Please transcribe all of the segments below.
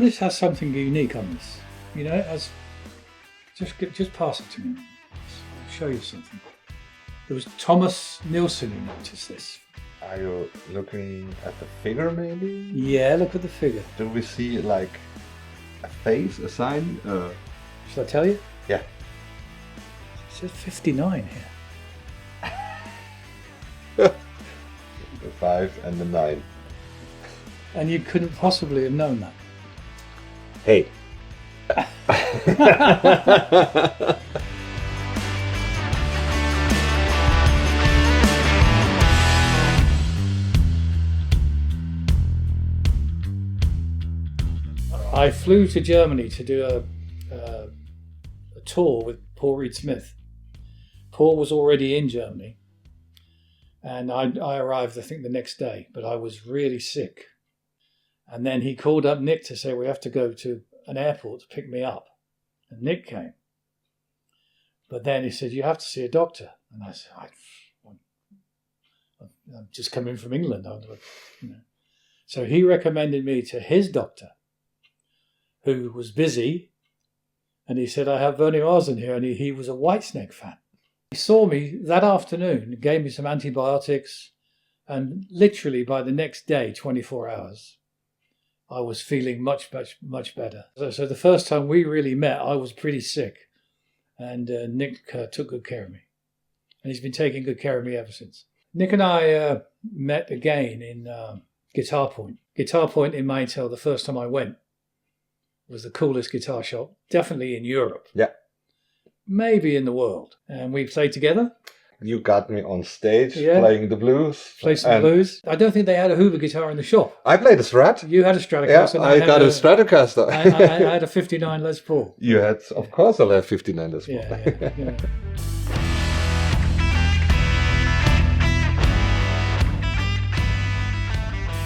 this has something unique on this. You know, as just pass it to me. I'll show you something. There was Thomas Nilsson who noticed this. Are you looking at the figure maybe? Yeah, look at the figure. Do we see like a face, a sign? Shall I tell you? Yeah. It says 59 here. The 5 and the 9. And you couldn't possibly have known that. Hey. I flew to Germany to do a tour with Paul Reed-Smith. Paul was already in Germany, and I arrived, I think, the next day, but I was really sick. And then he called up Nick to say, we have to go to an airport to pick me up. And Nick came. But then he said, you have to see a doctor. And I said, I'm just coming from England. You know. So he recommended me to his doctor, who was busy. And he said, I have Bernie Marsden here. And he was a Whitesnake fan. He saw me that afternoon, gave me some antibiotics. And literally by the next day, 24 hours, I was feeling much better. So the first time we really met, I was pretty sick. And Nick took good care of me. And he's been taking good care of me ever since. Nick and I met again in Guitar Point. Guitar Point in Maintal, the first time I went, was the coolest guitar shop, definitely in Europe. Yeah. Maybe in the world. And we played together. You got me on stage playing the blues. Play some blues. I don't think they had a Hoover guitar in the shop. I played a Strat. You had a Stratocaster. Yeah, I got a Stratocaster. I had a 59 Les Paul. You had, of course, a 59 Les Paul. Yeah.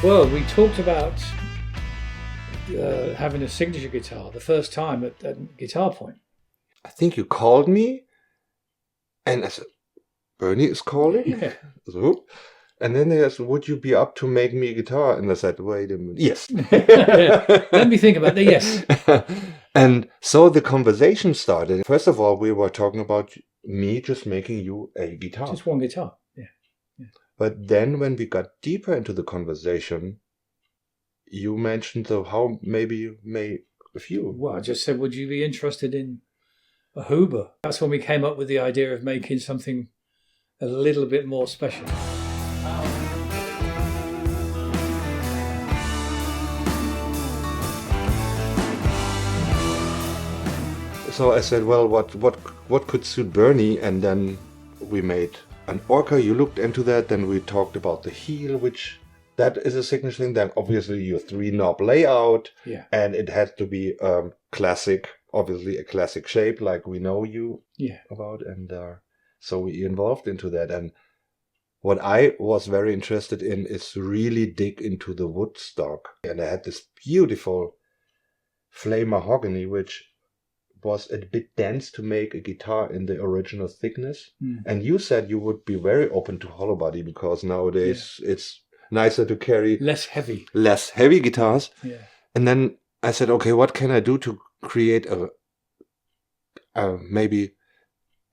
Well, we talked about having a signature guitar the first time at Guitar Point. I think you called me, and I said, Bernie is calling? Yeah. So, and then they asked, would you be up to make me a guitar? And I said, wait a minute. Yes. Let me think about that. Yes. And so the conversation started. First of all, we were talking about me just making you a guitar. Just one guitar. Yeah. But then when we got deeper into the conversation, you mentioned how maybe you made a few. Well, I just said, would you be interested in a Huber? That's when we came up with the idea of making something a little bit more special. So I said, well, what could suit Bernie? And then we made an Orca. You looked into that. Then we talked about the heel, which that is a signature thing. Then obviously your 3-knob layout. Yeah. And it had to be classic, obviously a classic shape like we know you about. And so we evolved into that. And what I was very interested in is really dig into the wood stock. And I had this beautiful flame mahogany, which was a bit dense to make a guitar in the original thickness. And you said you would be very open to hollow body because nowadays it's nicer to carry less heavy guitars. Yeah. And then I said, okay, what can I do to create maybe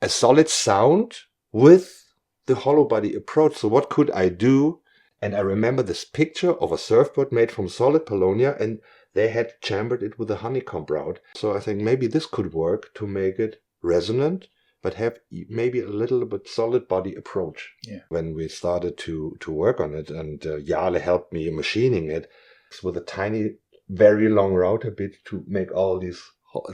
a solid sound with the hollow body approach? So what could I do? And I remember this picture of a surfboard made from solid paulownia, and they had chambered it with a honeycomb route. So I think maybe this could work to make it resonant, but have maybe a little bit solid body approach. Yeah. When we started to work on it, and Jarle helped me machining it with a tiny, very long router bit to make all these.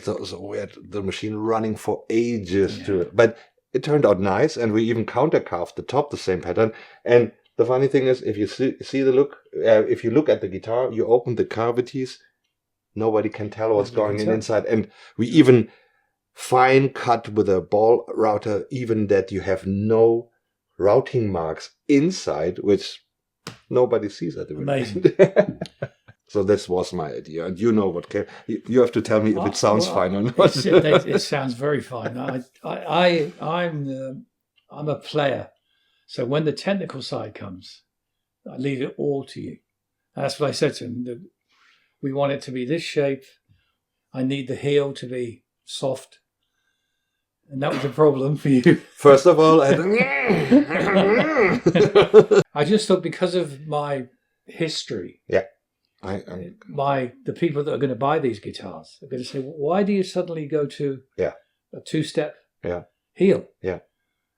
So we had the machine running for ages to it, but it turned out nice, and we even countercarved the top the same pattern. And the funny thing is, if you see the look, if you look at the guitar, you open the cavities, nobody can tell what's going inside. And we even fine cut with a ball router, even that you have no routing marks inside, which nobody sees at the Amazing. So this was my idea, and you know what came. You have to tell me if it sounds fine or not. It sounds very fine. I'm a player, so when the technical side comes, I leave it all to you. And that's what I said to him. We want it to be this shape. I need the heel to be soft. And that was a problem for you. First of all, I just thought because of my history, the people that are going to buy these guitars are going to say, why do you suddenly go to a two-step heel? Yeah.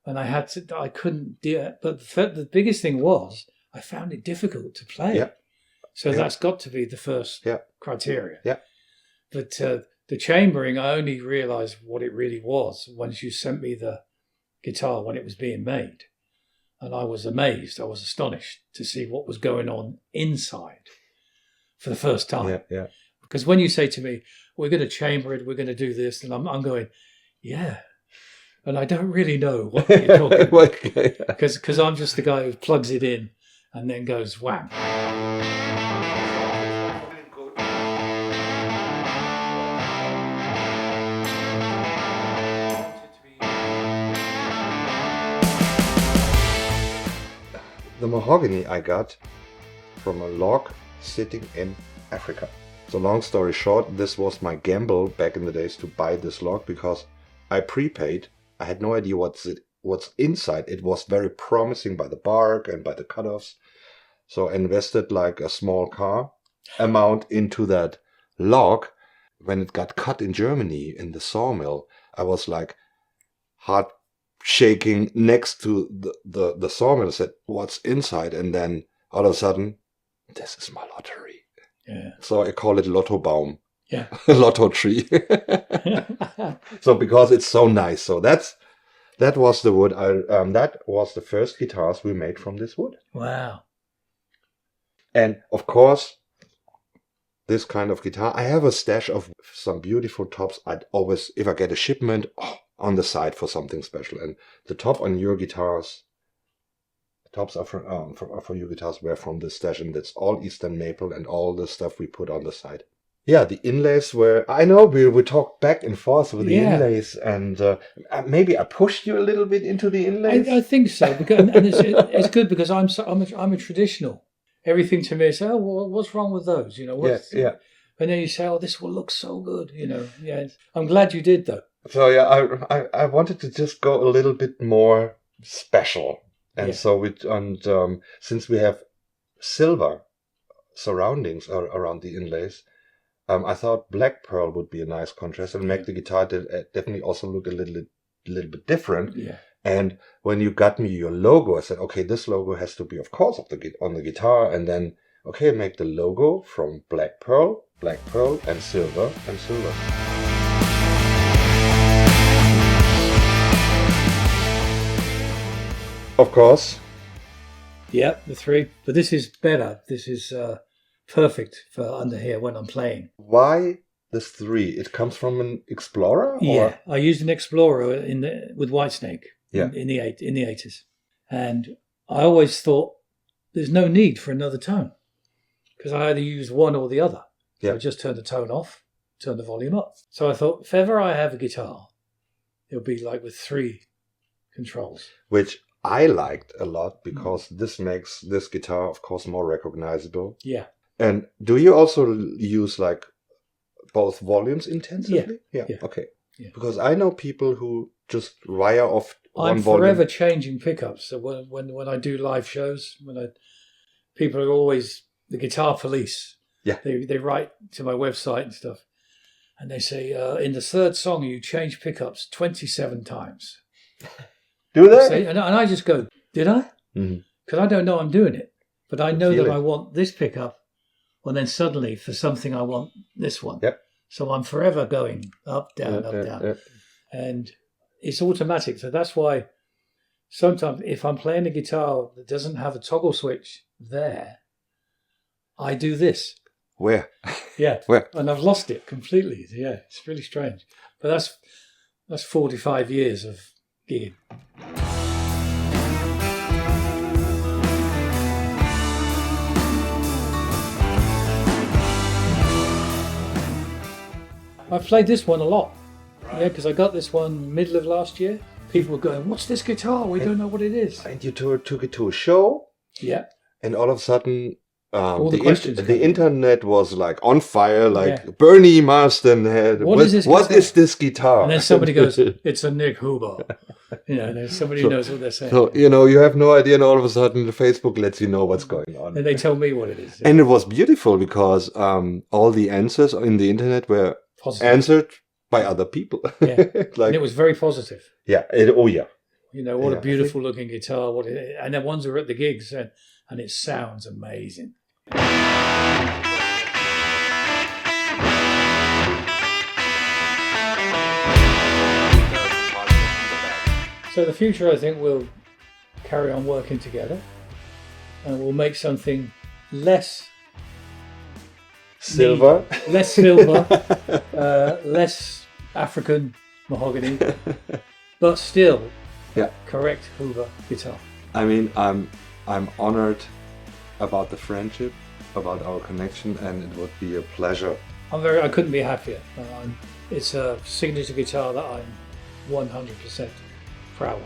And I couldn't do it. But the biggest thing was I found it difficult to play. Yeah. So that's got to be the first criteria. Yeah. But the chambering, I only realized what it really was once you sent me the guitar when it was being made. And I was amazed. I was astonished to see what was going on inside for the first time. Yeah. Because when you say to me, we're going to chamber it, we're going to do this, and I'm going, yeah. And I don't really know what you're talking about. Because I'm just the guy who plugs it in and then goes wham. The mahogany I got from a log sitting in Africa. So long story short, this was my gamble back in the days to buy this log because I prepaid. I had no idea what's inside. It was very promising by the bark and by the cutoffs. So I invested like a small car amount into that log. When it got cut in Germany in the sawmill, I was like heart shaking next to the sawmill. I said, what's inside? And then all of a sudden, this is my lottery. Yeah. So I call it Lotto Baum. Yeah. Lotto tree. So because it's so nice. So that was the wood. That was the first guitars we made from this wood. Wow. And of course, this kind of guitar, I have a stash of some beautiful tops. I'd always, if I get a shipment, on the side for something special. And the top on your guitars, tops are for your guitars were from this stash, and that's all Eastern maple and all the stuff we put on the side. Yeah, the inlays were, I know we talked back and forth with the inlays, and maybe I pushed you a little bit into the inlays. I think so, because, and it's good because I'm a traditional. Everything to me is, oh, well, what's wrong with those? You know, yeah. And then you say, oh, this will look so good. You know, yeah. I'm glad you did though. So yeah, I wanted to just go a little bit more special, and so since we have silver surroundings around the inlays, I thought black pearl would be a nice contrast and make the guitar definitely also look a little bit different. Yeah. And when you got me your logo, I said, okay, this logo has to be, of course, on the guitar, and then make the logo from black pearl, and silver. Of course. Yeah, the three. But this is better. This is perfect for under here when I'm playing. Why this three? It comes from an Explorer? Yeah, I used an Explorer with Whitesnake in the 80s. And I always thought there's no need for another tone because I either use one or the other. So I just turn the tone off, turn the volume up. So I thought if ever I have a guitar, it'll be like with three controls. Which I liked a lot because this makes this guitar, of course, more recognizable. Yeah. And do you also use like both volumes intensively? Yeah. Okay. Yeah. Because I know people who just wire off one I'm volume. forever changing pickups. So when I do live shows, people are always the guitar police. Yeah. They write to my website and stuff, and they say in the third song you change pickups 27 times. Do they? And I just go, did I? Because I don't know I'm doing it, but I know that I want this pickup, and then suddenly for something I want this one. Yep. So I'm forever going up, down, up, down, and it's automatic. So that's why sometimes if I'm playing a guitar that doesn't have a toggle switch there, I do this. Where? Yeah. Where? And I've lost it completely. Yeah, it's really strange. But that's 45 years of gigging. I've played this one a lot. Yeah, because I got this one middle of last year. People were going, what's this guitar? We don't know what it is. And you took it to a show? Yeah. And all of a sudden, All the questions the come in. internet was like on fire, like Yeah. Bernie Marsden had. What is this What guitar? is this guitar? And then somebody goes, "It's a Nick Huber." And then somebody knows what they're saying. So you have no idea, and all of a sudden, the Facebook lets you know what's going on. And they tell me what it is. And it was beautiful because all the answers in the internet were Positive. answered by other people. Yeah. And it was very positive. Yeah. Oh yeah. What a beautiful looking guitar. And the ones who are at the gigs, and it sounds amazing. So the future, I think, we'll carry on working together, and we'll make something less silver, less African mahogany, but still correct Huber guitar. I mean, I'm honored about the friendship, about our connection, and it would be a pleasure. I couldn't be happier. It's a signature guitar that I'm 100% proud of.